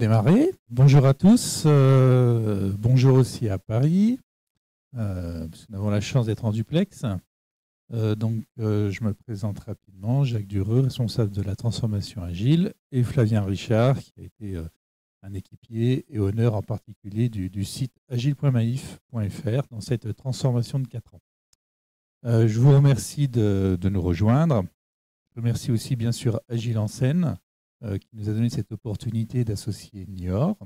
démarrer. Bonjour à tous. Bonjour aussi à Paris. Parce que nous avons la chance d'être en duplex. Je me présente rapidement. Jacques Dureux, responsable de la transformation agile, et Flavien Richard, qui a été un équipier et honneur en particulier du site agile.maif.fr dans cette transformation de 4 ans. Je vous remercie de nous rejoindre. Je remercie aussi bien sûr Agile en scène, qui nous a donné cette opportunité d'associer Niort.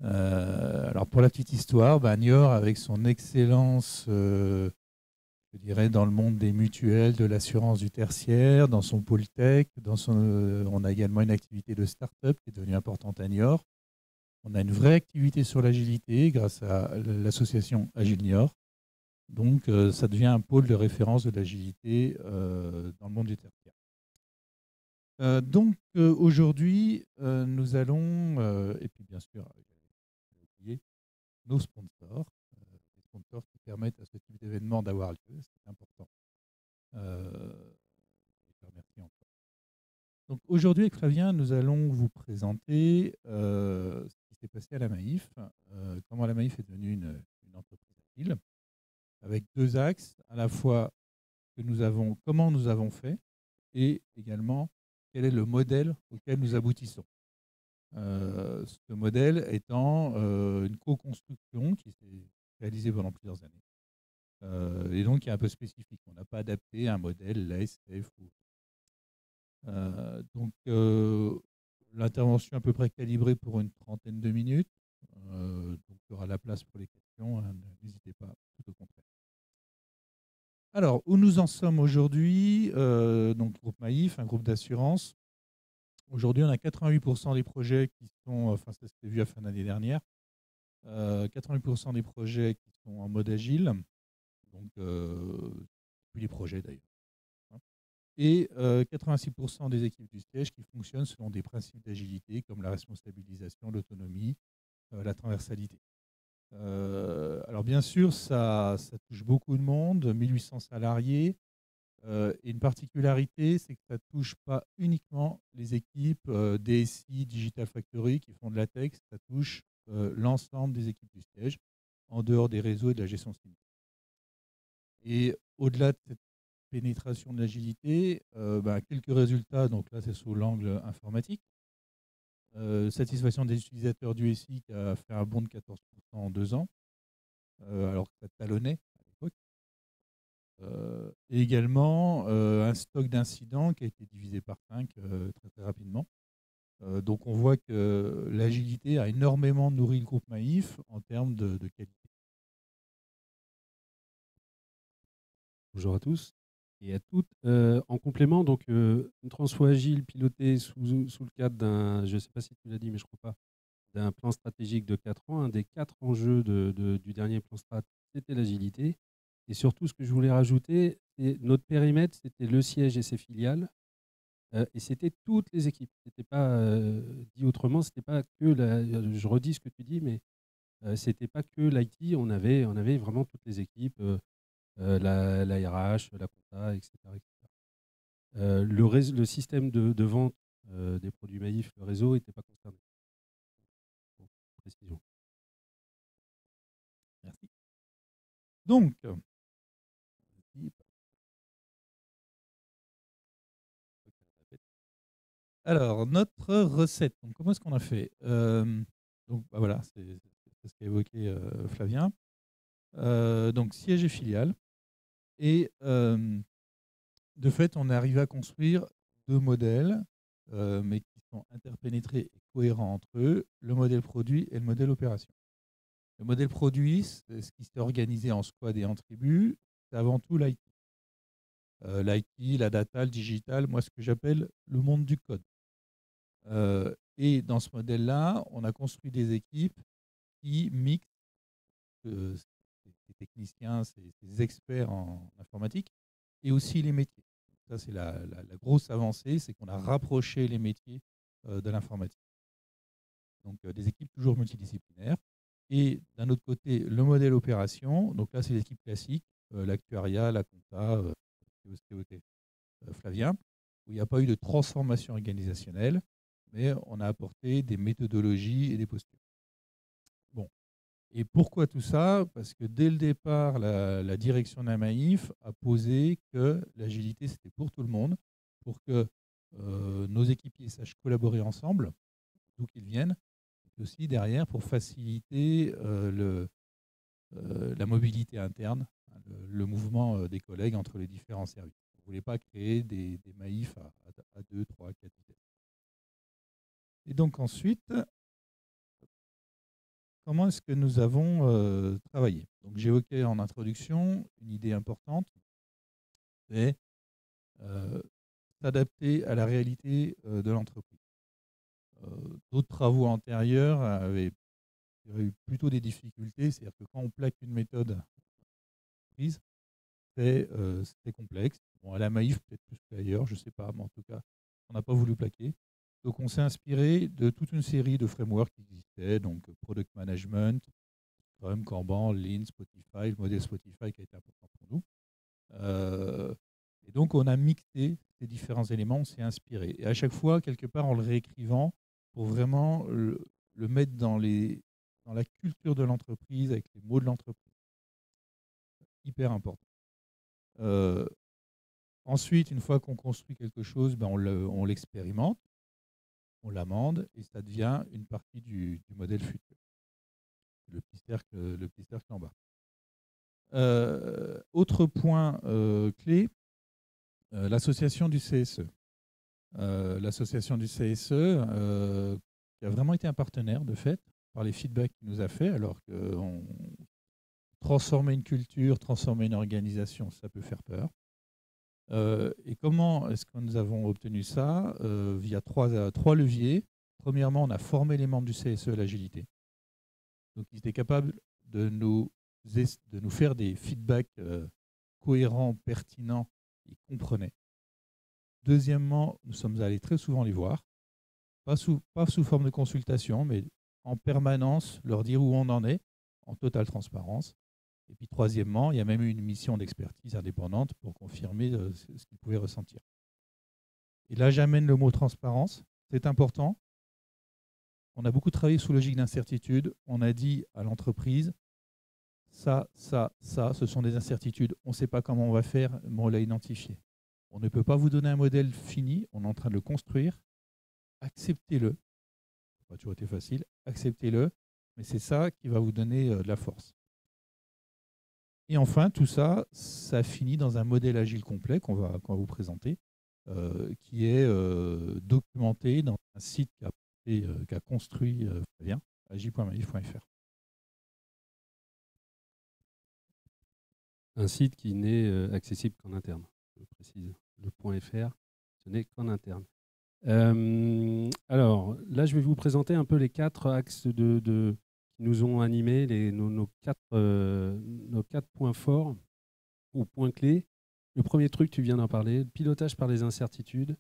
Alors pour la petite histoire, Niort, avec son excellence, je dirais, dans le monde des mutuelles, de l'assurance du tertiaire, dans son pôle tech, on a également une activité de start-up qui est devenue importante à Niort. On a une vraie activité sur l'agilité grâce à l'association Agile Niort. Donc ça devient un pôle de référence de l'agilité dans le monde du tertiaire. Aujourd'hui, nous allons, et puis bien sûr, j'ai oublié, nos sponsors, les sponsors qui permettent à ce type d'événement d'avoir lieu, c'est important. Je te remercie encore. Donc aujourd'hui, avec Flavien, nous allons vous présenter ce qui s'est passé à la Maif, comment la Maif est devenue une entreprise agile, avec deux axes, à la fois comment nous avons fait, et également quel est le modèle auquel nous aboutissons. Ce modèle étant une co-construction qui s'est réalisée pendant plusieurs années, et donc qui est un peu spécifique. On n'a pas adapté un modèle LACE, safe. L'intervention à peu près calibrée pour une trentaine de minutes. Donc il y aura la place pour les questions, hein, n'hésitez pas, tout au contraire. Alors, où nous en sommes aujourd'hui, donc groupe Maif, un groupe d'assurance. Aujourd'hui, on a 88% des projets qui sont, enfin ça s'était vu à la fin d'année dernière, 88% des projets qui sont en mode agile, donc plus les projets d'ailleurs. Et 86% des équipes du siège qui fonctionnent selon des principes d'agilité comme la responsabilisation, l'autonomie, la transversalité. Alors bien sûr, ça touche beaucoup de monde, 1800 salariés. Et une particularité, c'est que ça ne touche pas uniquement les équipes DSI, Digital Factory qui font de la tech, ça touche l'ensemble des équipes du siège, en dehors des réseaux et de la gestion systémique. Et au-delà de cette pénétration de l'agilité, quelques résultats, donc là c'est sous l'angle informatique. Satisfaction des utilisateurs du SI qui a fait un bond de 14% en 2 ans, alors que ça talonnait à l'époque. Et également un stock d'incidents qui a été divisé par 5 très, très rapidement. Donc on voit que l'agilité a énormément nourri le groupe Maif en termes de qualité. Bonjour à tous et à toutes. En complément, donc une transfo agile pilotée sous le cadre d'un, je ne sais pas si tu l'as dit, mais je ne crois pas, d'un plan stratégique de 4 ans. Un des 4 enjeux du dernier plan strat, c'était l'agilité. Et surtout, ce que je voulais rajouter, c'est notre périmètre, c'était le siège et ses filiales. Et c'était toutes les équipes. C'était pas, dit autrement, c'était pas que je redis ce que tu dis, mais c'était pas que l'IT. On avait vraiment toutes les équipes. La RH, la compta, etc. Le système de vente des produits Maif, le réseau, n'était pas concerné. Bon, précision. Merci. Donc, alors, notre recette, donc, comment est-ce qu'on a fait voilà, c'est ce qu'a évoqué Flavien. Donc, siège et filiale. Et de fait, on est arrivé à construire 2 modèles, mais qui sont interpénétrés et cohérents entre eux, le modèle produit et le modèle opération. Le modèle produit, c'est ce qui s'est organisé en squad et en tribu, c'est avant tout l'IT. L'IT, la data, le digital, moi ce que j'appelle le monde du code. Et dans ce modèle-là, on a construit des équipes qui mixent ces techniciens, ces experts en informatique, et aussi les métiers. Ça, c'est la grosse avancée, c'est qu'on a rapproché les métiers de l'informatique. Donc, des équipes toujours multidisciplinaires. Et d'un autre côté, le modèle opération. Donc là, c'est l'équipe classique, l'actuariat, la compta, Flavien, où il n'y a pas eu de transformation organisationnelle. mais on a apporté des méthodologies et des postures. Bon. Et pourquoi tout ça? Parce que dès le départ, la direction de la Maïf a posé que l'agilité, c'était pour tout le monde, pour que nos équipiers sachent collaborer ensemble, d'où qu'ils viennent, et aussi derrière pour faciliter la mobilité interne, hein, le mouvement des collègues entre les différents services. On ne voulait pas créer des Maïfs à 2, 3, 4 vitesses. Et donc ensuite, comment est-ce que nous avons travaillé? Donc j'évoquais en introduction une idée importante, c'est s'adapter à la réalité de l'entreprise. D'autres travaux antérieurs avaient eu plutôt des difficultés, c'est-à-dire que quand on plaque une méthode prise, c'était complexe. Bon, à la Maïf, peut-être plus qu'ailleurs, je ne sais pas, mais en tout cas, on n'a pas voulu plaquer. Donc on s'est inspiré de toute une série de frameworks qui existaient, donc Product Management, Scrum, Kanban, Lean, Spotify, le modèle Spotify qui a été important pour nous. Et donc, on a mixé ces différents éléments, on s'est inspiré. Et à chaque fois, quelque part, en le réécrivant, pour vraiment le mettre dans la culture de l'entreprise, avec les mots de l'entreprise. Hyper important. Ensuite, une fois qu'on construit quelque chose, ben on l'expérimente, on l'amende, et ça devient une partie du modèle futur. Le petit cercle en bas. Autre point clé, l'association du CSE. L'association du CSE, qui a vraiment été un partenaire de fait, par les feedbacks qu'il nous a fait, alors que transformer une culture, transformer une organisation, ça peut faire peur. Et comment est-ce que nous avons obtenu ça? Via trois leviers. Premièrement, on a formé les membres du CSE à l'agilité. Donc, ils étaient capables de nous faire des feedbacks cohérents, pertinents, ils comprenaient. Deuxièmement, nous sommes allés très souvent les voir, pas sous forme de consultation, mais en permanence leur dire où on en est, en totale transparence. Et puis troisièmement, il y a même eu une mission d'expertise indépendante pour confirmer ce qu'ils pouvaient ressentir. Et là, j'amène le mot transparence, c'est important. On a beaucoup travaillé sous logique d'incertitude. On a dit à l'entreprise, ça, ce sont des incertitudes. On ne sait pas comment on va faire, mais on l'a identifié. On ne peut pas vous donner un modèle fini, on est en train de le construire. Acceptez-le. Ça n'a pas toujours été facile, acceptez-le, mais c'est ça qui va vous donner de la force. Et enfin, tout ça, ça finit dans un modèle agile complet qu'on va vous présenter, qui est documenté dans un site qu'a construit Fabien, agile.maif.fr. Un site qui n'est accessible qu'en interne, je précise. Le .fr, ce n'est qu'en interne. Alors, là, je vais vous présenter un peu les 4 axes qui nous ont animés, nos 4 points forts ou points clés. Le premier truc, tu viens d'en parler, le pilotage par les incertitudes.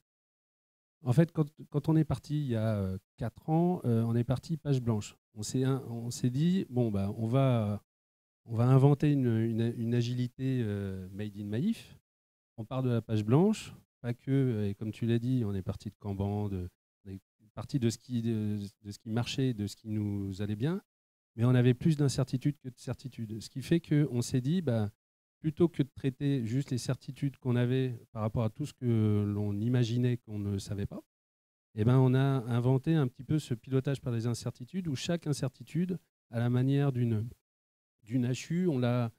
En fait, quand on est parti il y a 4 ans, on est parti page blanche. On s'est dit, bon, bah, on va inventer une agilité made in Maïf. On part de la page blanche, pas que, et comme tu l'as dit, on est parti de Kanban, on est parti de ce qui marchait, de ce qui nous allait bien, mais on avait plus d'incertitudes que de certitudes. Ce qui fait qu'on s'est dit, bah, plutôt que de traiter juste les certitudes qu'on avait par rapport à tout ce que l'on imaginait qu'on ne savait pas, eh ben, on a inventé un petit peu ce pilotage par les incertitudes où chaque incertitude, à la manière d'une HU, on l'a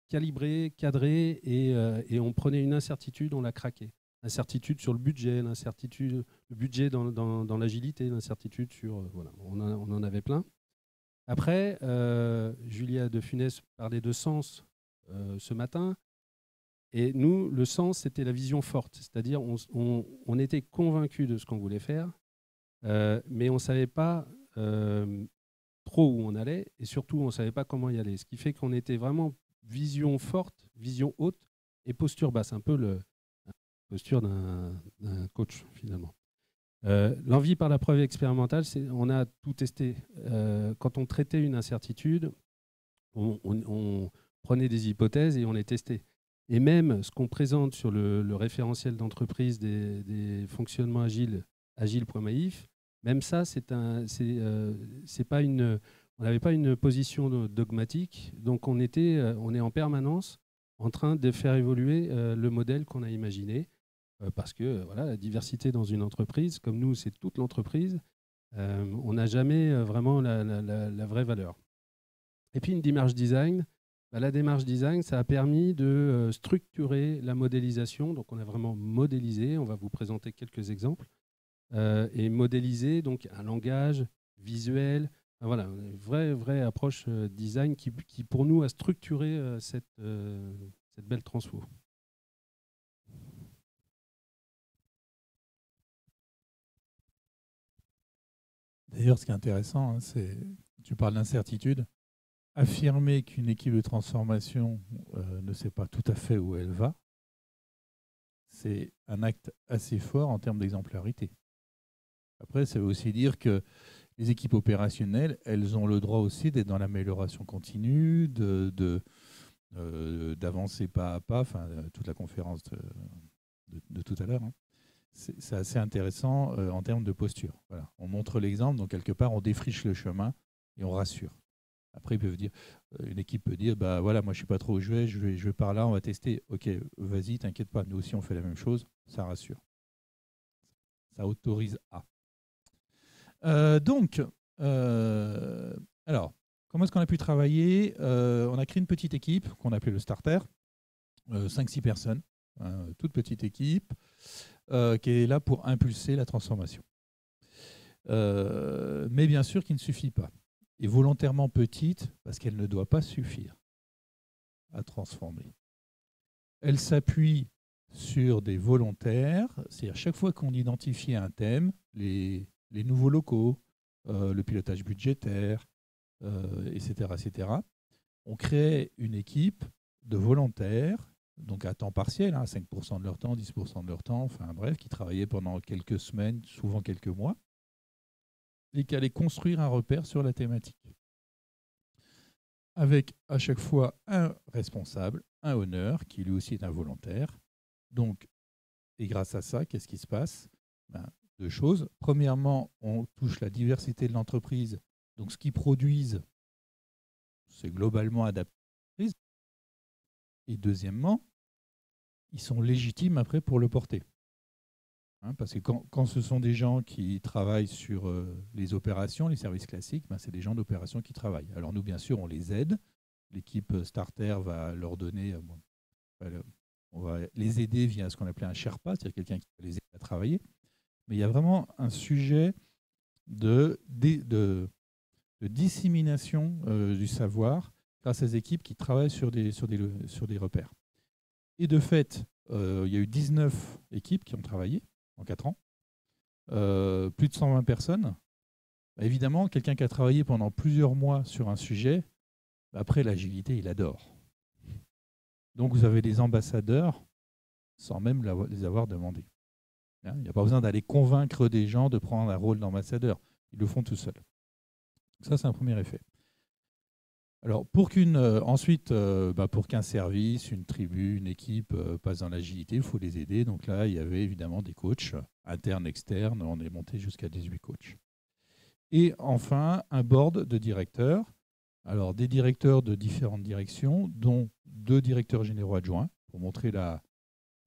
calibré, cadré et on prenait une incertitude, on l'a craqué. Incertitude sur le budget, le budget dans l'agilité, l'incertitude sur... voilà, on en avait plein. Après, Julia de Funès parlait de sens ce matin. Et nous, le sens, c'était la vision forte. C'est-à-dire, on était convaincus de ce qu'on voulait faire, mais on ne savait pas trop où on allait, et surtout, on ne savait pas comment y aller. Ce qui fait qu'on était vraiment vision forte, vision haute et posture basse. Un peu la posture d'un coach, finalement. L'envie par la preuve expérimentale, on a tout testé. Quand on traitait une incertitude, on prenait des hypothèses et on les testait. Et même ce qu'on présente sur le référentiel d'entreprise des fonctionnements agiles agile.maif, même ça, on n'avait pas une position dogmatique, donc on est en permanence en train de faire évoluer le modèle qu'on a imaginé, parce que voilà, la diversité dans une entreprise, comme nous, c'est toute l'entreprise, on n'a jamais vraiment la vraie valeur. Et puis une démarche design, la démarche design, ça a permis de structurer la modélisation. Donc on a vraiment modélisé, on va vous présenter quelques exemples, et modéliser donc un langage visuel. Enfin, voilà, une vraie approche design qui pour nous a structuré cette belle transfo. D'ailleurs, ce qui est intéressant, hein, c'est, tu parles d'incertitude, affirmer qu'une équipe de transformation ne sait pas tout à fait où elle va, c'est un acte assez fort en termes d'exemplarité. Après, ça veut aussi dire que les équipes opérationnelles, elles ont le droit aussi d'être dans l'amélioration continue, d'avancer pas à pas, enfin, toute la conférence de tout à l'heure. Hein. C'est assez intéressant en termes de posture. Voilà. On montre l'exemple, donc quelque part, on défriche le chemin et on rassure. Après, une équipe peut dire, bah voilà, moi je ne sais pas trop où je vais par là, on va tester. Ok, vas-y, t'inquiète pas, nous aussi on fait la même chose, ça rassure. Ça autorise à. Alors, comment est-ce qu'on a pu travailler? On a créé une petite équipe qu'on a appelée le Starter, 5-6 personnes, toute petite équipe, qui est là pour impulser la transformation. Mais bien sûr qui ne suffit pas. Et volontairement petite, parce qu'elle ne doit pas suffire à transformer. Elle s'appuie sur des volontaires, c'est-à-dire chaque fois qu'on identifie un thème, les nouveaux locaux, le pilotage budgétaire, etc., on crée une équipe de volontaires, donc à temps partiel, 5% de leur temps, 10% de leur temps, enfin bref, qui travaillaient pendant quelques semaines, souvent quelques mois, et qui allaient construire un repère sur la thématique. Avec à chaque fois un responsable, un honneur, qui lui aussi est un volontaire. Donc, et grâce à ça, qu'est-ce qui se passe? Deux choses. Premièrement, on touche la diversité de l'entreprise. Donc, ce qu'ils produisent, c'est globalement adapté. Et deuxièmement, ils sont légitimes après pour le porter. Parce que quand ce sont des gens qui travaillent sur les opérations, les services classiques, c'est des gens d'opération qui travaillent. Alors nous, bien sûr, on les aide. L'équipe Starter va leur donner... on va les aider via ce qu'on appelait un Sherpa, c'est-à-dire quelqu'un qui va les aider à travailler. Mais il y a vraiment un sujet de dissémination du savoir grâce à ces équipes qui travaillent sur des repères. Et de fait, il y a eu 19 équipes qui ont travaillé en 4 ans, plus de 120 personnes. Évidemment, quelqu'un qui a travaillé pendant plusieurs mois sur un sujet, après l'agilité, il adore. Donc vous avez des ambassadeurs sans même les avoir demandés. Il n'y a pas besoin d'aller convaincre des gens de prendre un rôle d'ambassadeur. Ils le font tout seuls. Ça, c'est un premier effet. Alors, ensuite, pour qu'un service, une tribu, une équipe passe dans l'agilité, il faut les aider. Donc là, il y avait évidemment des coachs, internes, externes. On est monté jusqu'à 18 coachs. Et enfin, un board de directeurs. Alors, des directeurs de différentes directions, dont 2 directeurs généraux adjoints, pour montrer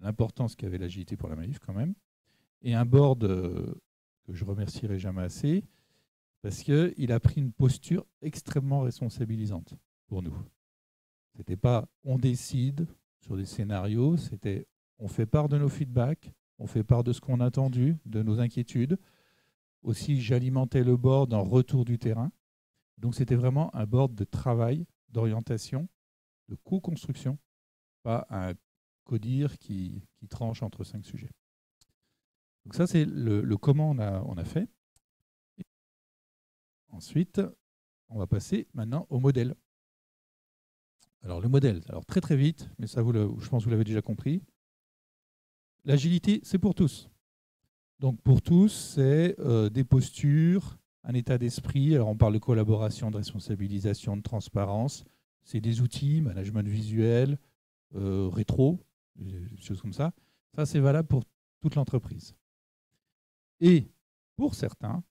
l'importance qu'avait l'agilité pour la Maif quand même. Et un board que je remercierai jamais assez, parce qu'il a pris une posture extrêmement responsabilisante pour nous. Ce n'était pas on décide sur des scénarios, c'était on fait part de nos feedbacks, on fait part de ce qu'on a attendu, de nos inquiétudes. Aussi, j'alimentais le board en retour du terrain. Donc, c'était vraiment un board de travail, d'orientation, de co-construction, pas un codir qui tranche entre 5 sujets. Donc ça, c'est le comment on a fait. Et ensuite, on va passer maintenant au modèle. Alors le modèle, très très vite, mais ça je pense que vous l'avez déjà compris. L'agilité, c'est pour tous. Donc pour tous, c'est des postures, un état d'esprit. Alors on parle de collaboration, de responsabilisation, de transparence. C'est des outils, management visuel, rétro, des choses comme ça. Ça, c'est valable pour toute l'entreprise. Et pour certains,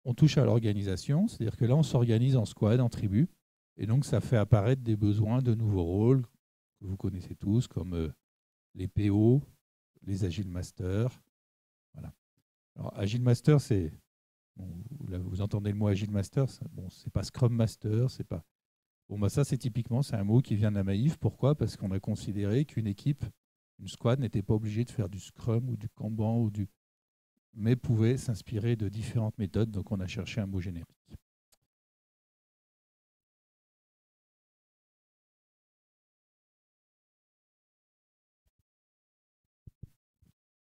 on touche à l'organisation, c'est-à-dire que là, on s'organise en squad, en tribu, et donc ça fait apparaître des besoins de nouveaux rôles que vous connaissez tous, comme les PO, les Agile Masters. Voilà. Alors, Agile Master, c'est... Bon, vous entendez le mot Agile Master, bon, c'est pas Scrum Master, c'est pas... Bon, bah ça, c'est typiquement, c'est un mot qui vient de la Maïf. Pourquoi? Parce qu'on a considéré qu'une équipe, une squad, n'était pas obligée de faire du Scrum ou du Kanban, mais pouvait s'inspirer de différentes méthodes. Donc, on a cherché un mot générique.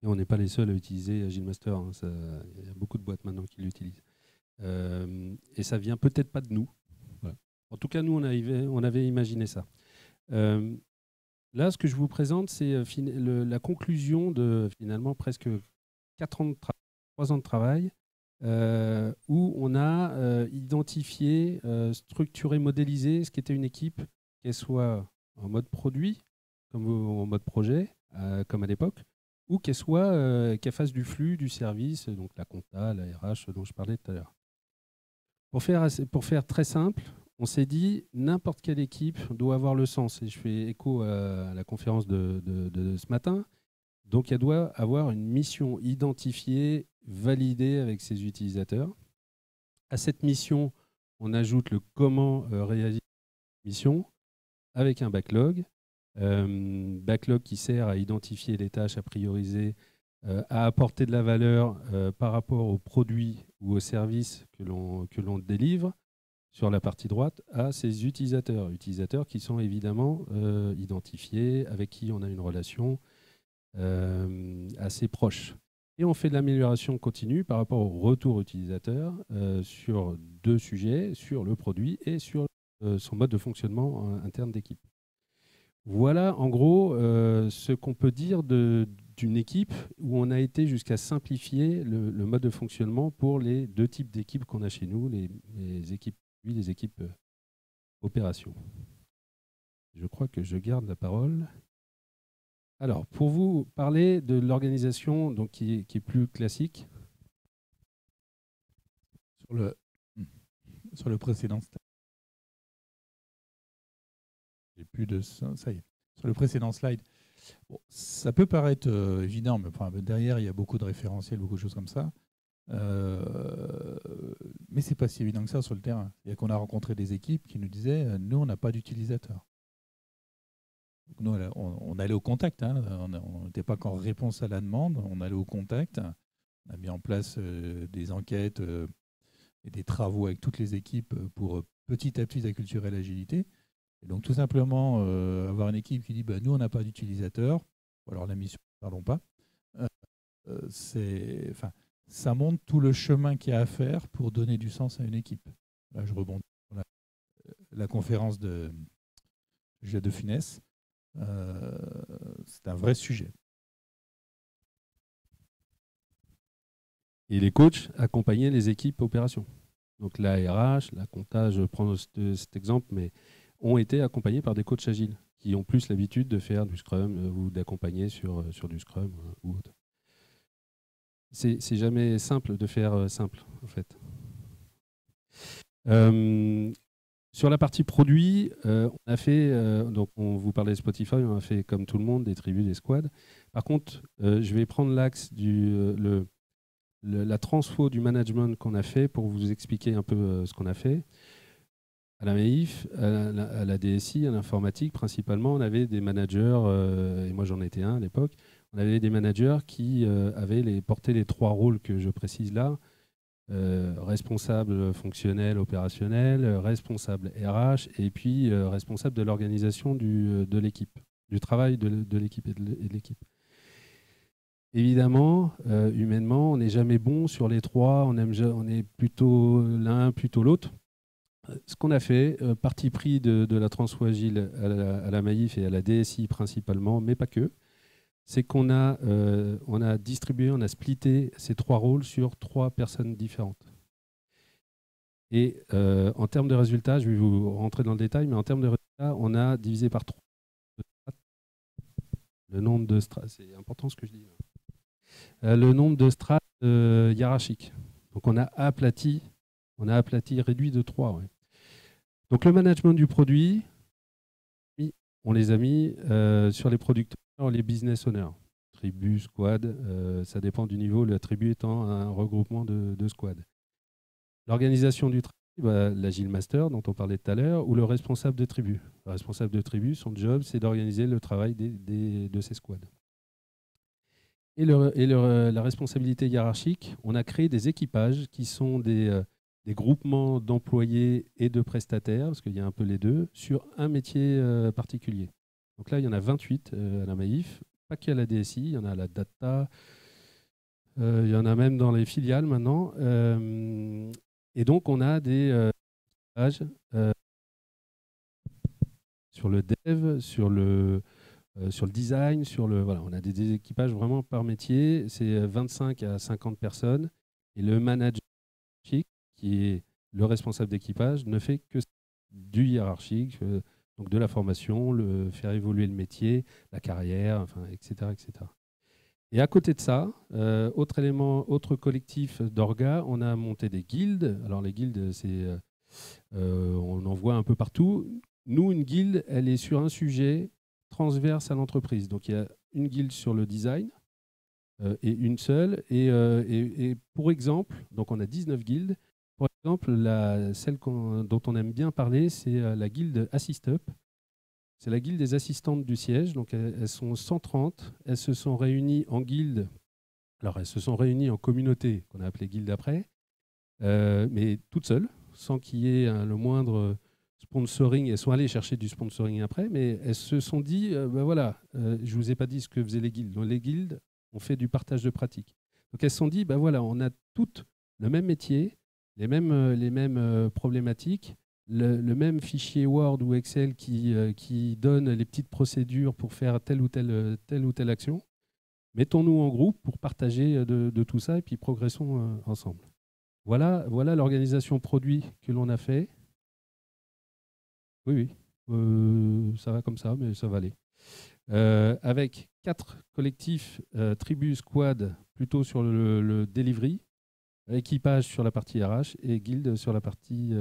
Et on n'est pas les seuls à utiliser Agile Master. Hein. Il y a beaucoup de boîtes maintenant qui l'utilisent. Et ça vient peut-être pas de nous. Voilà. En tout cas, nous, on avait imaginé ça. Là, ce que je vous présente, c'est la conclusion de finalement presque 3 ans de travail, où on a identifié, structuré, modélisé ce qu'était une équipe, qu'elle soit en mode produit, comme en mode projet, comme à l'époque, ou qu'elle fasse du flux, du service, donc la compta, la RH dont je parlais tout à l'heure. Pour faire très simple, on s'est dit n'importe quelle équipe doit avoir le sens. Et je fais écho à la conférence de ce matin. Donc, elle doit avoir une mission identifiée, validée avec ses utilisateurs. À cette mission, on ajoute le comment réaliser la mission avec un backlog. Backlog qui sert à identifier les tâches à prioriser, à apporter de la valeur par rapport aux produits ou aux services que l'on délivre sur la partie droite à ses utilisateurs. Utilisateurs qui sont évidemment identifiés, avec qui on a une relation assez proche. Et on fait de l'amélioration continue par rapport au retour utilisateur sur 2 sujets, sur le produit et sur son mode de fonctionnement interne d'équipe. Voilà en gros ce qu'on peut dire d'une équipe où on a été jusqu'à simplifier le mode de fonctionnement pour les 2 types d'équipes qu'on a chez nous, les équipes les équipes opérations. Je crois que je garde la parole. Alors, pour vous parler de l'organisation qui est plus classique. Sur le précédent slide. J'ai plus de ça y est. Sur le précédent slide, bon, ça peut paraître évident, mais enfin, derrière, il y a beaucoup de référentiels, beaucoup de choses comme ça. Mais c'est pas si évident que ça sur le terrain. Il y a qu'on a rencontré des équipes qui nous disaient nous, on n'a pas d'utilisateurs. Nous, on allait au contact. Hein. On n'était pas qu'en réponse à la demande, on allait au contact. On a mis en place des enquêtes et des travaux avec toutes les équipes pour petit à petit acculturer l'agilité. Et donc, tout simplement, avoir une équipe qui dit nous, on n'a pas d'utilisateurs, ou alors la mission, parlons pas, ça montre tout le chemin qu'il y a à faire pour donner du sens à une équipe. Là, je rebondis sur la conférence de Funès. C'est un vrai sujet. Et les coachs accompagnaient les équipes opérations. Donc la RH, la compta, je prends cet exemple, mais ont été accompagnés par des coachs agiles qui ont plus l'habitude de faire du Scrum ou d'accompagner sur du Scrum ou autre. C'est jamais simple de faire simple, en fait. Sur la partie produit, on a fait, donc on vous parlait de Spotify, on a fait comme tout le monde des tribus, des squads. Par contre, je vais prendre l'axe la transfo du management qu'on a fait pour vous expliquer un peu ce qu'on a fait. À la Maïf, à la DSI, à l'informatique principalement, on avait des managers, et moi j'en étais un à l'époque, on avait des managers qui avaient porté les 3 rôles que je précise là, responsable fonctionnel, opérationnel, responsable RH et puis responsable de l'organisation de l'équipe, du travail de l'équipe et de l'équipe. Évidemment, humainement, on n'est jamais bon sur les 3, on est plutôt l'un, plutôt l'autre. Ce qu'on a fait, parti pris de la transfo agile à la Maïf et à la DSI principalement, mais pas que, c'est qu'on a distribué, on a splitté ces 3 rôles sur 3 personnes différentes. Et en termes de résultats, je vais vous rentrer dans le détail, mais en termes de résultats, on a divisé par 3 le nombre de strates. C'est important ce que je dis là. Le nombre de strates hiérarchique. Donc on a aplati, réduit de 3. Ouais. Donc le management du produit, on les a mis sur les producteurs, les business owners. Tribu, squad, ça dépend du niveau, la tribu étant un regroupement de squads. L'organisation du travail, l'Agile Master dont on parlait tout à l'heure, ou le responsable de tribu. Le responsable de tribu, son job, c'est d'organiser le travail de ces squads. Et la responsabilité hiérarchique, on a créé des équipages qui sont des groupements d'employés et de prestataires, parce qu'il y a un peu les deux, sur un métier particulier. Donc là, il y en a 28 à la Maïf, pas qu'à la DSI, il y en a à la data, il y en a même dans les filiales maintenant. Et donc, on a des équipages sur le dev, sur le design, voilà, on a des équipages vraiment par métier. C'est 25 à 50 personnes. Et le manager, qui est le responsable d'équipage, ne fait que du hiérarchique, donc de la formation, faire évoluer le métier, la carrière, enfin, etc., etc. Et à côté de ça, autre élément, autre collectif d'orgas, on a monté des guildes. Alors les guildes, on en voit un peu partout. Nous, une guilde, elle est sur un sujet transverse à l'entreprise. Donc il y a une guilde sur le design et une seule. Et pour exemple, donc on a 19 guildes. Pour exemple, celle dont on aime bien parler, c'est la guilde AssistUp. C'est la guilde des assistantes du siège. Donc elles sont 130. Elles se sont réunies en guilde. Alors elles se sont réunies en communauté, qu'on a appelée guilde après, mais toutes seules, sans qu'il y ait le moindre sponsoring. Elles sont allées chercher du sponsoring après, mais elles se sont dit, voilà, je ne vous ai pas dit ce que faisaient les guildes. Donc, les guildes, on fait du partage de pratiques. Donc elles se sont dit, voilà, on a toutes le même métier, les mêmes problématiques, le même fichier Word ou Excel qui donne les petites procédures pour faire telle ou telle action. Mettons-nous en groupe pour partager de tout ça et puis progressons ensemble. Voilà l'organisation produit que l'on a fait. Oui, ça va comme ça, mais ça va aller. Avec 4 collectifs, tribus, squad, plutôt sur le delivery, équipage sur la partie RH et guild sur la partie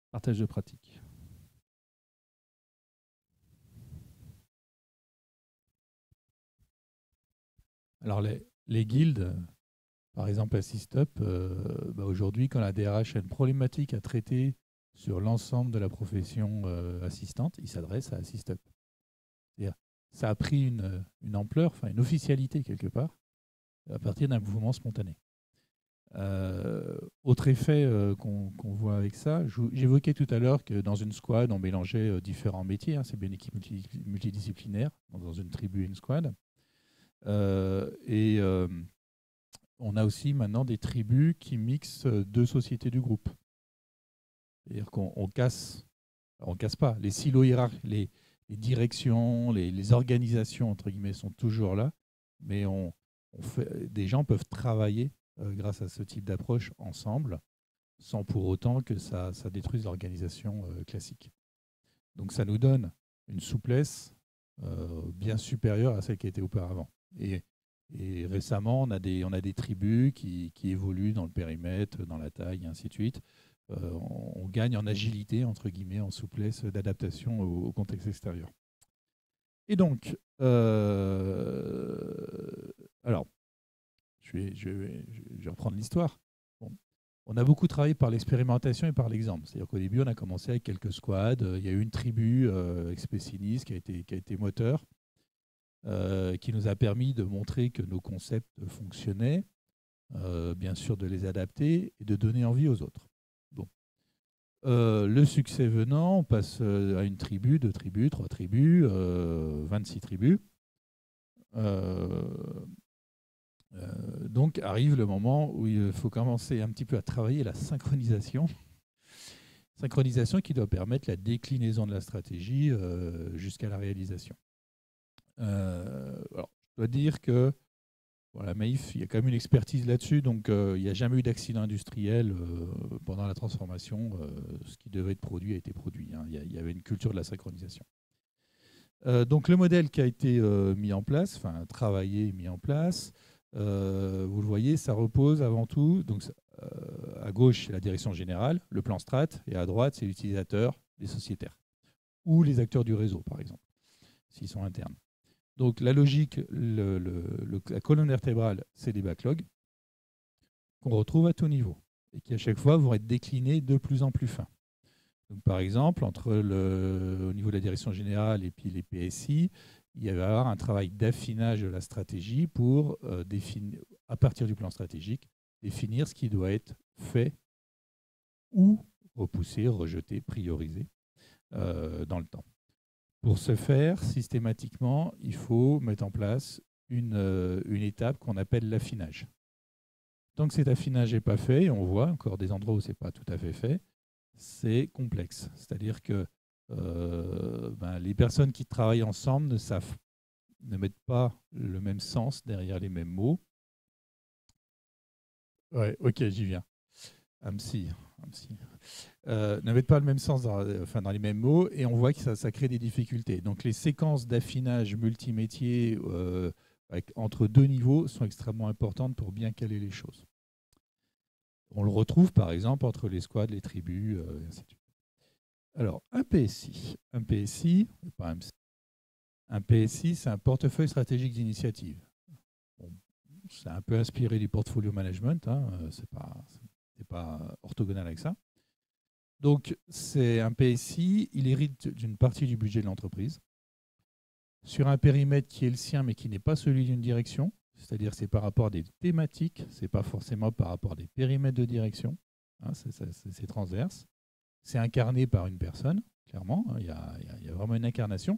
partage de pratiques. Alors les guildes, par exemple AssistUp, aujourd'hui, quand la DRH a une problématique à traiter sur l'ensemble de la profession assistante, il s'adresse à AssistUp. C'est-à-dire, ça a pris une ampleur, une officialité quelque part, à partir d'un mouvement spontané. Autre effet qu'on voit avec ça, j'évoquais tout à l'heure que dans une squad, on mélangeait différents métiers. C'est bien une équipe multidisciplinaire, dans une tribu et une squad. On a aussi maintenant des tribus qui mixent 2 sociétés du groupe. C'est-à-dire qu'on casse, alors on casse pas, les silos hiérarchiques, les directions, les organisations, entre guillemets, sont toujours là, mais des gens peuvent travailler grâce à ce type d'approche ensemble, sans pour autant que ça détruise l'organisation classique. Donc ça nous donne une souplesse bien supérieure à celle qui était auparavant. Et récemment, on a des tribus qui évoluent dans le périmètre, dans la taille, et ainsi de suite. On gagne en agilité, entre guillemets, en souplesse d'adaptation au contexte extérieur. Et donc, alors, je vais reprendre l'histoire. Bon. On a beaucoup travaillé par l'expérimentation et par l'exemple. C'est-à-dire qu'au début, on a commencé avec quelques squads. Il y a eu une tribu expétionniste qui a été moteur, qui nous a permis de montrer que nos concepts fonctionnaient, bien sûr de les adapter et de donner envie aux autres. Bon. Le succès venant, on passe à une tribu, 2 tribus, 3 tribus, 26 tribus. Donc arrive le moment où il faut commencer un petit peu à travailler la synchronisation. Synchronisation qui doit permettre la déclinaison de la stratégie jusqu'à la réalisation. Alors, je dois dire que la Maïf, il y a quand même une expertise là-dessus, donc il n'y a jamais eu d'accident industriel pendant la transformation. Ce qui devait être produit a été produit. Il y avait une culture de la synchronisation. Donc le modèle qui a été mis en place, travaillé et mis en place, vous le voyez, ça repose avant tout. Donc, à gauche, c'est la direction générale, le plan strat, et à droite, c'est l'utilisateur, les sociétaires, ou les acteurs du réseau, par exemple, s'ils sont internes. Donc, la logique, la colonne vertébrale, c'est les backlogs qu'on retrouve à tout niveau et qui, à chaque fois, vont être déclinés de plus en plus fins. Donc, par exemple, au niveau de la direction générale et puis les PSI, il va y avoir un travail d'affinage de la stratégie pour définir, à partir du plan stratégique, définir ce qui doit être fait ou repoussé, rejeté, priorisé dans le temps. Pour ce faire, systématiquement, il faut mettre en place une étape qu'on appelle l'affinage. Tant que cet affinage n'est pas fait, et on voit encore des endroits où ce n'est pas tout à fait fait, c'est complexe. C'est-à-dire que les personnes qui travaillent ensemble ne mettent pas le même sens derrière les mêmes mots. Ouais, ok, j'y viens. Ne mettent pas le même sens dans les mêmes mots, et on voit que ça crée des difficultés. Donc les séquences d'affinage multimétier entre deux niveaux sont extrêmement importantes pour bien caler les choses. On le retrouve par exemple entre les squads, les tribus, et ainsi de suite. Alors, un PSI, c'est un portefeuille stratégique d'initiative. Bon, c'est un peu inspiré du portfolio management, hein, c'est pas orthogonal avec ça. Donc, c'est un PSI, il hérite d'une partie du budget de l'entreprise sur un périmètre qui est le sien, mais qui n'est pas celui d'une direction. C'est-à-dire c'est par rapport à des thématiques, c'est pas forcément par rapport à des périmètres de direction. Hein, c'est transverse. C'est incarné par une personne, clairement. Hein, il y a vraiment une incarnation.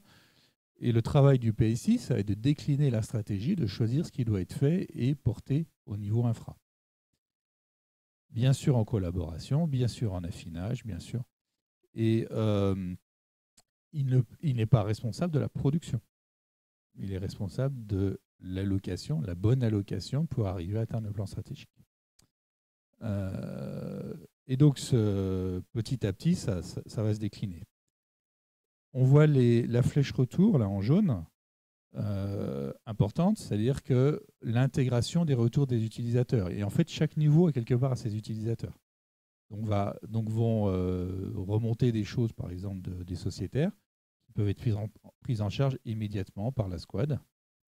Et le travail du PSI, ça va être de décliner la stratégie, de choisir ce qui doit être fait et porté au niveau infra. Bien sûr en collaboration, bien sûr en affinage, bien sûr. Et il n'est pas responsable de la production. Il est responsable de l'allocation, la bonne allocation pour arriver à atteindre le plan stratégique. Et donc, petit à petit, ça va se décliner. On voit la flèche retour, là, en jaune, importante, c'est-à-dire que l'intégration des retours des utilisateurs. Et en fait, chaque niveau est quelque part à ses utilisateurs. Donc vont remonter des choses, par exemple, des sociétaires, qui peuvent être prises en charge immédiatement par la squad.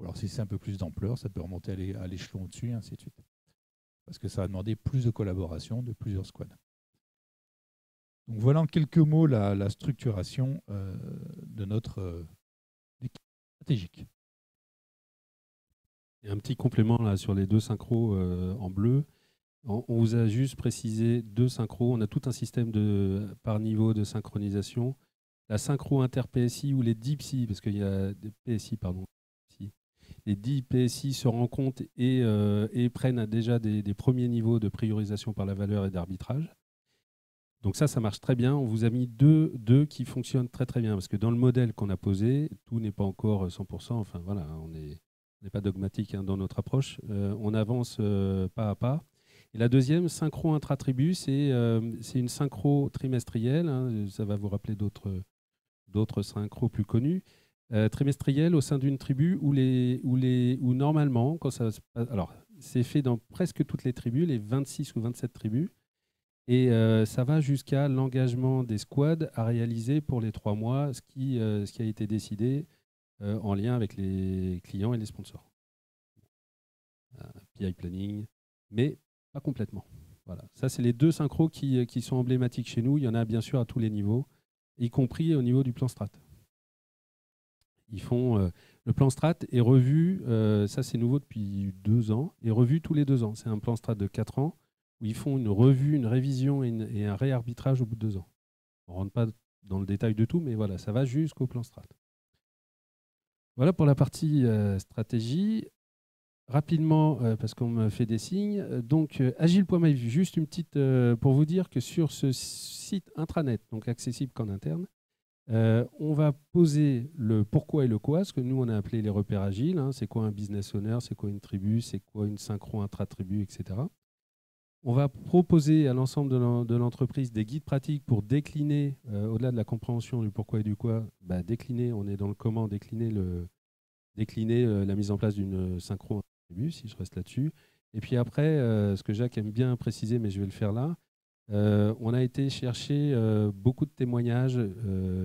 Alors, si c'est un peu plus d'ampleur, ça peut remonter à l'échelon au-dessus, et ainsi de suite. Parce que ça va demander plus de collaboration de plusieurs squads. Donc voilà en quelques mots la structuration de notre équipe stratégique. Et un petit complément là, sur les deux synchros en bleu. On vous a juste précisé deux synchros. On a tout un système par niveau de synchronisation. La synchro inter-PSI ou les 10 PSI, parce qu'il y a des PSI, pardon. Les 10 PSI se rencontrent et prennent déjà des premiers niveaux de priorisation par la valeur et d'arbitrage. Donc ça marche très bien. On vous a mis deux qui fonctionnent très très bien, parce que dans le modèle qu'on a posé, tout n'est pas encore 100%. Enfin voilà, on n'est pas dogmatique dans notre approche. On avance pas à pas. Et la deuxième, synchro intra-tribu, c'est une synchro trimestrielle. Hein, ça va vous rappeler d'autres synchros plus connus. Trimestrielle au sein d'une tribu où normalement, quand ça se passe, alors c'est fait dans presque toutes les tribus, les 26 ou 27 tribus, et ça va jusqu'à l'engagement des squads à réaliser pour les 3 mois ce qui a été décidé en lien avec les clients et les sponsors. PI planning, mais pas complètement. Voilà. Ça, c'est les deux synchros qui sont emblématiques chez nous. Il y en a bien sûr à tous les niveaux, y compris au niveau du plan strat. Ils font le plan strat est revu, ça c'est nouveau depuis 2 ans, est revu tous les 2 ans. C'est un plan strat de 4 ans où ils font une revue, une révision et un réarbitrage au bout de 2 ans. On ne rentre pas dans le détail de tout, mais voilà, ça va jusqu'au plan strat. Voilà pour la partie stratégie. Rapidement, parce qu'on me fait des signes. Donc, agile.my, juste une petite pour vous dire que sur ce site intranet, donc accessible qu'en interne, on va poser le pourquoi et le quoi, ce que nous on a appelé les repères agiles. Hein, c'est quoi un business owner, c'est quoi une tribu, c'est quoi une synchro intra-tribu, etc. On va proposer à l'ensemble de l'entreprise des guides pratiques pour décliner, au-delà de la compréhension du pourquoi et du quoi, on est dans le comment, décliner la mise en place d'une synchro. tribu, si je reste là-dessus. Et puis après, ce que Jacques aime bien préciser, mais je vais le faire là, on a été chercher beaucoup de témoignages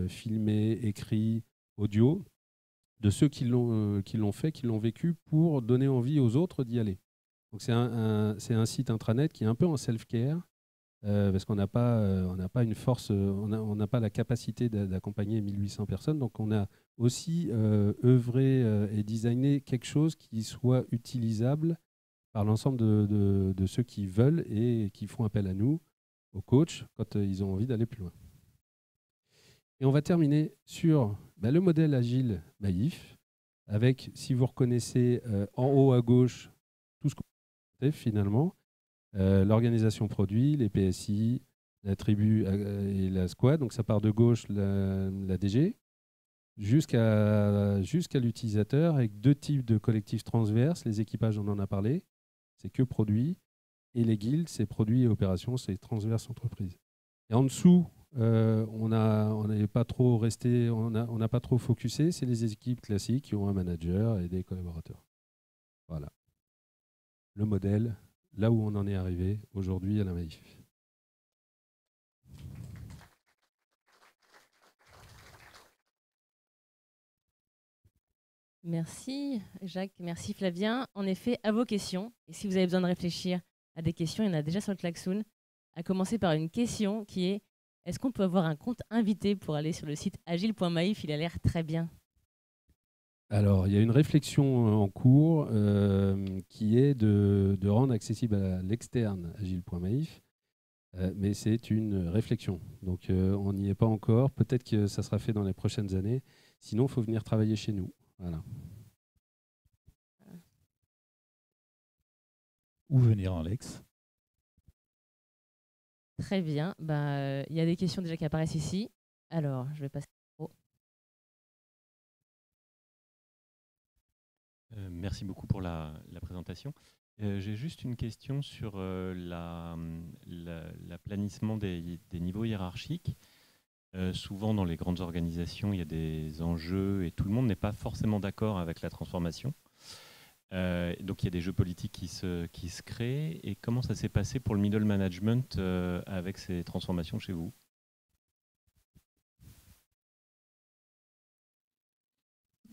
filmés, écrits, audio, de ceux qui l'ont fait, qui l'ont vécu, pour donner envie aux autres d'y aller. Donc c'est un site intranet qui est un peu en self-care, parce qu'on n'a pas une force, on n'a pas la capacité d'accompagner 1800 personnes. Donc on a aussi œuvré et designé quelque chose qui soit utilisable par l'ensemble de ceux qui veulent et qui font appel à nous, aux coachs, quand ils ont envie d'aller plus loin. Et on va terminer sur le modèle agile Maïf, avec, si vous reconnaissez en haut à gauche, tout ce qu'on fait finalement, l'organisation produit, les PSI, la tribu et la squad. Donc ça part de gauche, la DG, jusqu'à l'utilisateur, avec deux types de collectifs transverses. Les équipages, on en a parlé, c'est que produit. Et les guildes, c'est produits et opérations, c'est transverse entreprise. Et en dessous, on n'est pas trop resté, on n'a pas trop focusé, c'est les équipes classiques qui ont un manager et des collaborateurs. Voilà. Le modèle, là où on en est arrivé aujourd'hui à la Maïf. Merci Jacques, merci Flavien. En effet, à vos questions. Et si vous avez besoin de réfléchir à des questions, il y en a déjà sur le klaxon. À commencer par une question qui est: est-ce qu'on peut avoir un compte invité pour aller sur le site agile.maif? Il a l'air très bien. Alors, il y a une réflexion en cours qui est de rendre accessible à l'externe agile.maif, mais c'est une réflexion. Donc, on n'y est pas encore. Peut-être que ça sera fait dans les prochaines années. Sinon, il faut venir travailler chez nous. Voilà. Ou venir en Lex. Très bien. Il y a des questions déjà qui apparaissent ici. Alors, je vais passer au... Merci beaucoup pour la présentation. J'ai juste une question sur l'aplanissement des niveaux hiérarchiques. Souvent, dans les grandes organisations, il y a des enjeux et tout le monde n'est pas forcément d'accord avec la transformation. Donc, il y a des jeux politiques qui se créent. Et comment ça s'est passé pour le middle management avec ces transformations chez vous?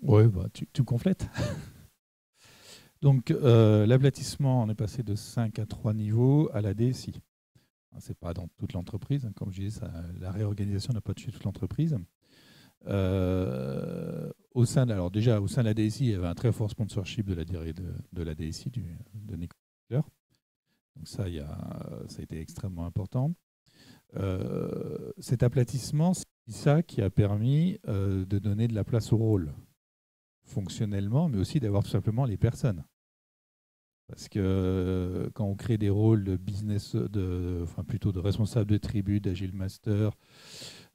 Oui, tu complètes. Donc, l'aplatissement, on est passé de 5 à 3 niveaux à la DSI. Ce n'est pas dans toute l'entreprise. Hein, comme je disais, la réorganisation n'a pas touché toute l'entreprise. Au sein de la DSI, il y avait un très fort sponsorship de la DSI, de Nicolas. Donc ça a été extrêmement important. Cet aplatissement, c'est ça qui a permis de donner de la place au rôle, fonctionnellement, mais aussi d'avoir tout simplement les personnes. Parce que quand on crée des rôles de business, plutôt de responsable de tribu, d'agile master,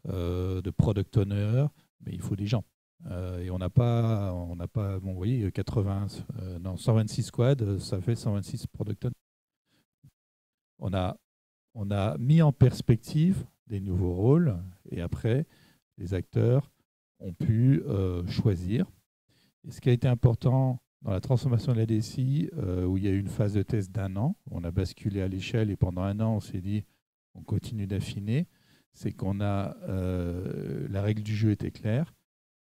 de product owner, mais il faut des gens. Et on n'a pas, bon, vous voyez, 126 squads, ça fait 126 product owners. On a mis en perspective des nouveaux rôles et après, les acteurs ont pu choisir. Et ce qui a été important dans la transformation de la DSI, où il y a eu une phase de test d'1 an, on a basculé à l'échelle et pendant 1 an, on s'est dit on continue d'affiner, c'est qu'on a la règle du jeu était claire.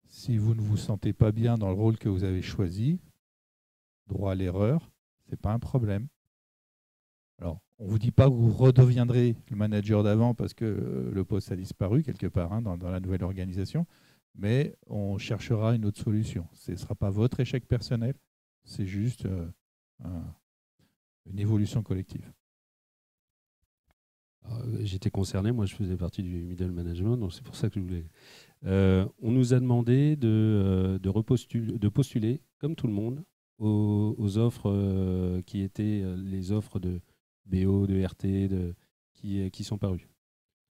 Si vous ne vous sentez pas bien dans le rôle que vous avez choisi, droit à l'erreur, ce n'est pas un problème. Alors, on ne vous dit pas que vous redeviendrez le manager d'avant parce que le poste a disparu quelque part hein, dans la nouvelle organisation, mais on cherchera une autre solution. Ce ne sera pas votre échec personnel, c'est juste une évolution collective. J'étais concerné, moi je faisais partie du middle management, donc c'est pour ça que je voulais. On nous a demandé de postuler, comme tout le monde, aux offres qui étaient les offres de BO, de RT, qui sont parues.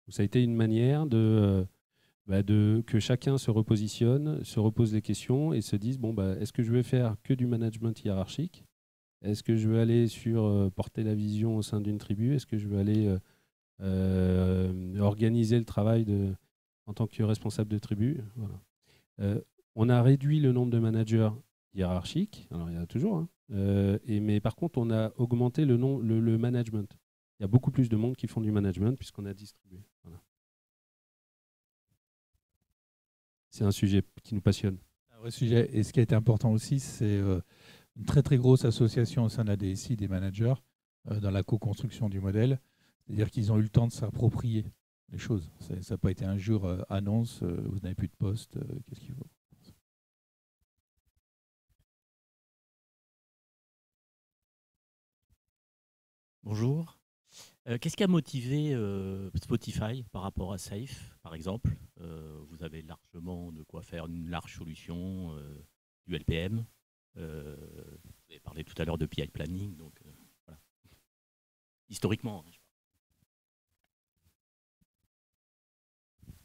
Donc, ça a été une manière que chacun se repositionne, se repose des questions et se dise est-ce que je veux faire que du management hiérarchique? Est-ce que je veux aller sur porter la vision au sein d'une tribu? Est-ce que je veux aller organiser le travail en tant que responsable de tribu? Voilà. On a réduit le nombre de managers hiérarchique. Alors, il y en a toujours. Hein. Mais par contre, on a augmenté le management. Il y a beaucoup plus de monde qui font du management puisqu'on a distribué. Voilà. C'est un sujet qui nous passionne. Un vrai sujet. Et ce qui a été important aussi, c'est une très très grosse association au sein de la DSI des managers dans la co-construction du modèle. C'est-à-dire qu'ils ont eu le temps de s'approprier les choses. Ça n'a pas été un jour annonce, vous n'avez plus de poste, qu'est-ce qu'il faut. Bonjour. Qu'est-ce qui a motivé Spotify par rapport à Safe, par exemple? Vous avez largement de quoi faire une large solution, du LPM. Vous avez parlé tout à l'heure de PI Planning, donc voilà. Historiquement. Hein,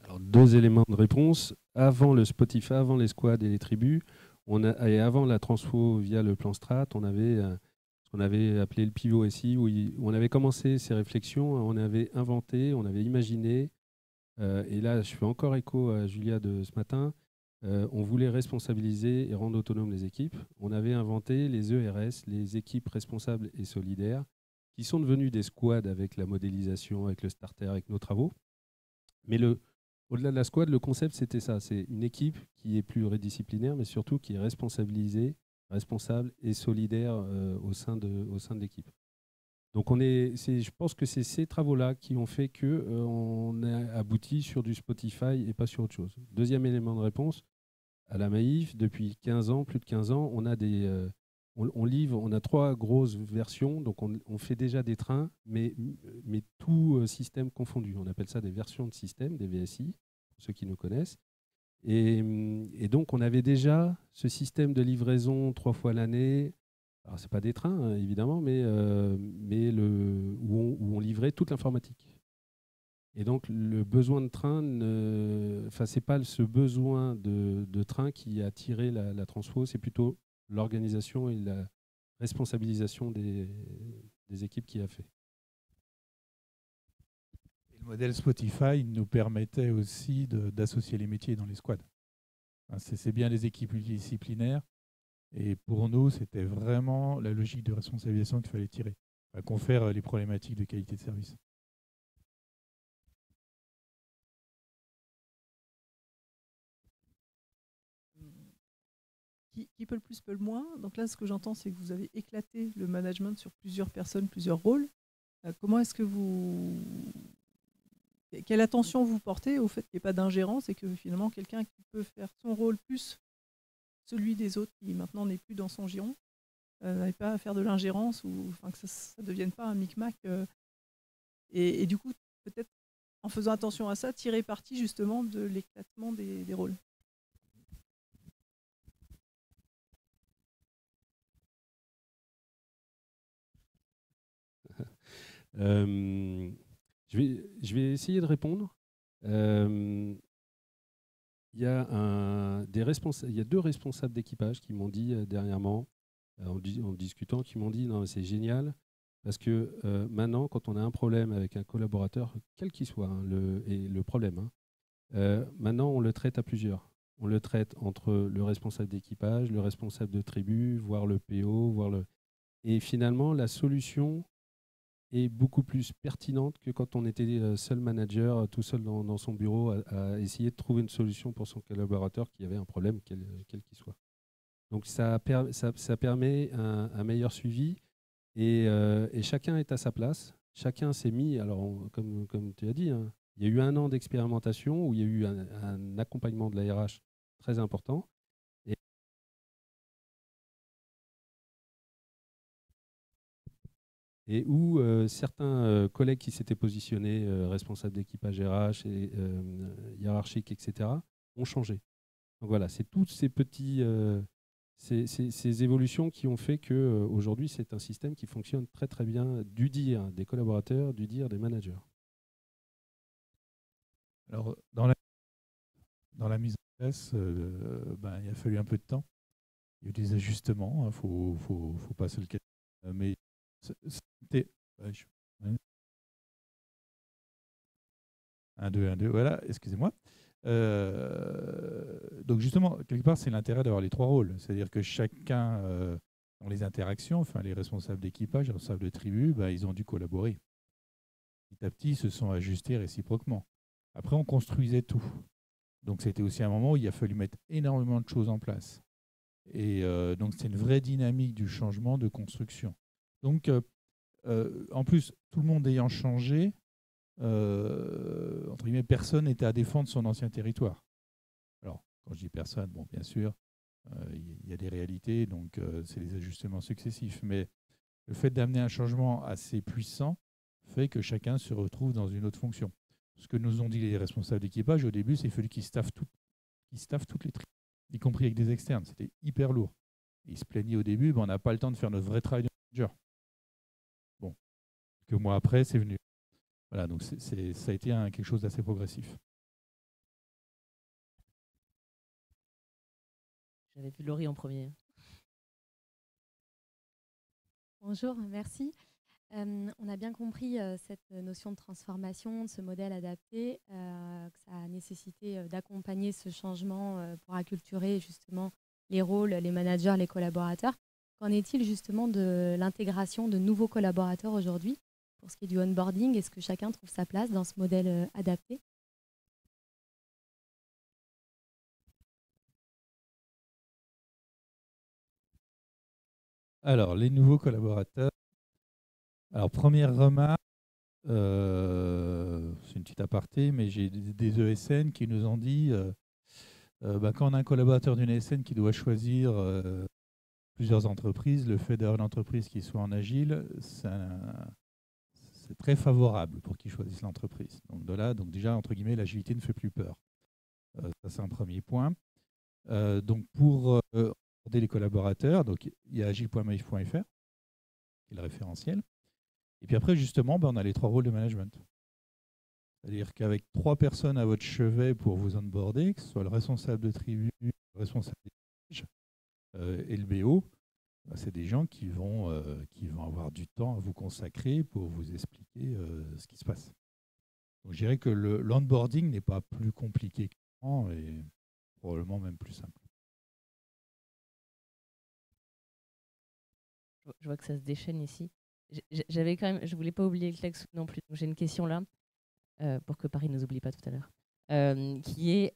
Alors, 2 éléments de réponse. Avant le Spotify, avant les squads et les tribus, et avant la transfo via le plan strat, on avait ce qu'on avait appelé le pivot SI, où on avait commencé ces réflexions, on avait inventé, on avait imaginé, et là je fais encore écho à Julia de ce matin, on voulait responsabiliser et rendre autonomes les équipes. On avait inventé les ERS, les équipes responsables et solidaires, qui sont devenues des squads avec la modélisation, avec le starter, avec nos travaux. Mais au-delà de la squad, le concept, c'était ça. C'est une équipe qui est pluridisciplinaire, mais surtout qui est responsabilisée, responsable et solidaire au sein de l'équipe. Donc, je pense que c'est ces travaux-là qui ont fait qu'on a abouti sur du Spotify et pas sur autre chose. Deuxième élément de réponse, à la Maïf, depuis 15 ans, plus de 15 ans, on a on livre, on a 3 grosses versions, donc on fait déjà des trains, mais tout système confondu. On appelle ça des versions de système, des VSI, pour ceux qui nous connaissent. Et donc, on avait déjà ce système de livraison 3 fois l'année. Alors, ce n'est pas des trains, hein, évidemment, mais où on livrait toute l'informatique. Et donc, le besoin de train, ce n'est pas ce besoin de train qui a tiré la transfo, c'est plutôt l'organisation et la responsabilisation des équipes qui a fait. Et le modèle Spotify nous permettait aussi d'associer les métiers dans les squads. Enfin, c'est bien les équipes multidisciplinaires. Et pour nous, c'était vraiment la logique de responsabilisation qu'il fallait tirer, à confère les problématiques de qualité de service. Qui peut le plus, peut le moins. Donc là, ce que j'entends, c'est que vous avez éclaté le management sur plusieurs personnes, plusieurs rôles. Comment est-ce que quelle attention vous portez au fait qu'il n'y ait pas d'ingérence et que finalement, quelqu'un qui peut faire son rôle plus celui des autres, qui maintenant n'est plus dans son giron, n'avait pas à faire de l'ingérence ou que ça ne devienne pas un micmac. Et du coup, peut-être en faisant attention à ça, tirer parti justement de l'éclatement des rôles. Je vais essayer de répondre. Il y a 2 responsables d'équipage qui m'ont dit dernièrement, en discutant, qui m'ont dit non, c'est génial parce que maintenant, quand on a un problème avec un collaborateur, quel qu'il soit, hein, le problème, hein, maintenant on le traite à plusieurs. On le traite entre le responsable d'équipage, le responsable de tribu, voire le PO, et finalement la solution est beaucoup plus pertinente que quand on était seul manager, tout seul dans son bureau, à essayer de trouver une solution pour son collaborateur qui avait un problème, quel qu'il soit. Donc ça permet un meilleur suivi et chacun est à sa place. Chacun s'est mis, alors comme tu as dit, hein, il y a eu 1 an d'expérimentation où il y a eu un accompagnement de la RH très important. Et où certains collègues qui s'étaient positionnés, responsables d'équipage RH et hiérarchiques, etc., ont changé. Donc voilà, c'est toutes ces ces évolutions qui ont fait qu'aujourd'hui, c'est un système qui fonctionne très très bien du dire des collaborateurs, du dire des managers. Alors, dans la mise en place, il a fallu un peu de temps. Il y a eu des ajustements, il ne faut pas se le cacher. Mais c'était... 1, 2, 1, 2, voilà, excusez-moi. Donc justement, quelque part, c'est l'intérêt d'avoir les trois rôles. C'est-à-dire que chacun, dans les interactions, enfin les responsables d'équipage, les responsables de tribu, bah, ils ont dû collaborer. Petit à petit, ils se sont ajustés réciproquement. Après, on construisait tout. Donc c'était aussi un moment où il a fallu mettre énormément de choses en place. Et donc c'est une vraie dynamique du changement de construction. Donc en plus, tout le monde ayant changé, entre guillemets, personne n'était à défendre son ancien territoire. Alors, quand je dis personne, bon, bien sûr, il y a des réalités, donc c'est les ajustements successifs. Mais le fait d'amener un changement assez puissant fait que chacun se retrouve dans une autre fonction. Ce que nous ont dit les responsables d'équipage au début, c'est qu'il fallait qu'ils staffent toutes les tribus, y compris avec des externes. C'était hyper lourd. Et ils se plaignaient au début, ben, on n'a pas le temps de faire notre vrai travail de manager. Bon, quelques mois après, c'est venu. Voilà, donc ça a été quelque chose d'assez progressif. J'avais vu Laurie en premier. Bonjour, merci. On a bien compris cette notion de transformation, de ce modèle adapté, que ça a nécessité d'accompagner ce changement pour acculturer justement les rôles, les managers, les collaborateurs. Qu'en est-il justement de l'intégration de nouveaux collaborateurs aujourd'hui pour ce qui est du onboarding? Est-ce que chacun trouve sa place dans ce modèle adapté? Alors, les nouveaux collaborateurs. Alors, première remarque, c'est une petite aparté, mais j'ai des ESN qui nous ont dit quand on a un collaborateur d'une ESN qui doit choisir plusieurs entreprises, le fait d'avoir une entreprise qui soit en agile, c'est très favorable pour qu'ils choisissent l'entreprise. Donc, donc déjà, entre guillemets, l'agilité ne fait plus peur. Ça, c'est un premier point. Donc, pour aborder les collaborateurs, donc, il y a agile.maif.fr, qui est le référentiel. Et puis après, justement, on a les trois rôles de management. C'est-à-dire qu'avec 3 personnes à votre chevet pour vous onboarder, que ce soit le responsable de tribu, le responsable d'équipage et le BO, c'est des gens qui vont avoir du temps à vous consacrer pour vous expliquer ce qui se passe. Donc, je dirais que l'onboarding n'est pas plus compliqué qu'avant et probablement même plus simple. Je vois que ça se déchaîne ici. J'avais quand même, je voulais pas oublier le Klaxoon non plus. J'ai une question là, pour que Paris ne nous oublie pas tout à l'heure, qui est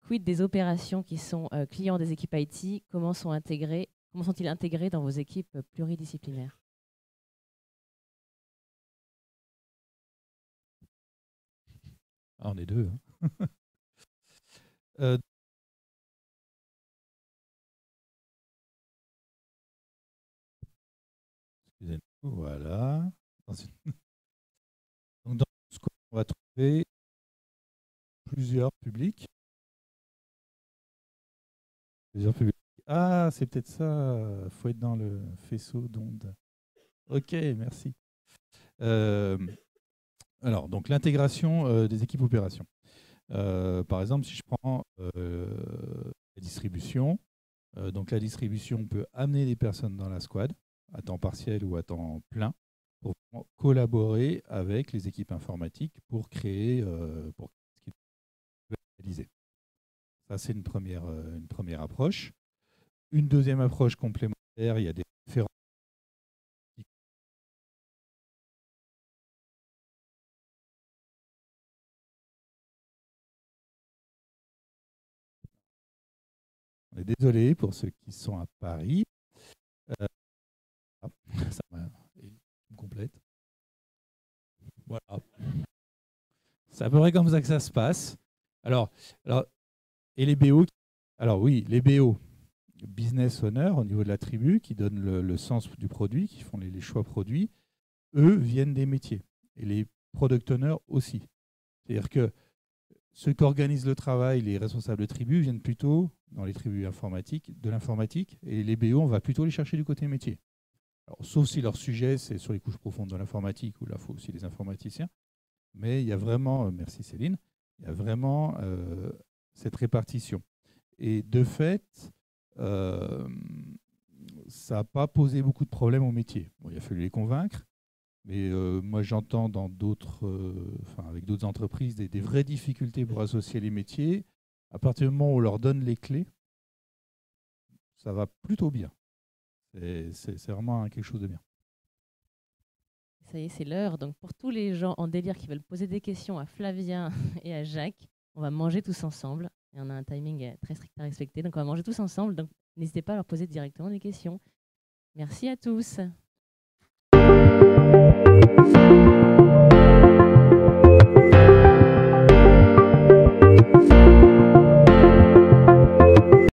quid des opérations qui sont clients des équipes IT? Comment sont-ils intégrés dans vos équipes pluridisciplinaires? Ah, on est deux. Excusez-nous, voilà. Donc, dans ce qu'on va trouver plusieurs publics. Ah, c'est peut-être ça. Il faut être dans le faisceau d'ondes. Ok, merci. Alors, donc l'intégration des équipes opérations. Par exemple, si je prends la distribution, donc la distribution peut amener des personnes dans la squad, à temps partiel ou à temps plein, pour collaborer avec les équipes informatiques pour créer pour ce qu'ils veulent réaliser. Ça, c'est une première approche. Une deuxième approche complémentaire, il y a des référents. On est désolé pour ceux qui sont à Paris. Ça me complète. Voilà. C'est à peu près comme ça que ça se passe. Alors, et les BO? Alors oui, les BO, business owner au niveau de la tribu, qui donnent le sens du produit, qui font les choix produits, eux viennent des métiers. Et les product owners aussi. C'est-à-dire que ceux qui organisent le travail, les responsables de tribu, viennent plutôt dans les tribus informatiques, de l'informatique, et les BO, on va plutôt les chercher du côté métier. Alors, sauf si leur sujet, c'est sur les couches profondes de l'informatique, où là, il faut aussi les informaticiens. Mais il y a vraiment, merci Céline, il y a vraiment cette répartition. Et de fait, ça n'a pas posé beaucoup de problèmes au métier. Bon, il a fallu les convaincre, Mais moi, j'entends avec d'autres entreprises des vraies difficultés pour associer les métiers. À partir du moment où on leur donne les clés, ça va plutôt bien. C'est vraiment quelque chose de bien. Ça y est, c'est l'heure. Donc, pour tous les gens en délire qui veulent poser des questions à Flavien et à Jacques, on va manger tous ensemble. Et on a un timing très strict à respecter. Donc, on va manger tous ensemble. Donc, n'hésitez pas à leur poser directement des questions. Merci à tous.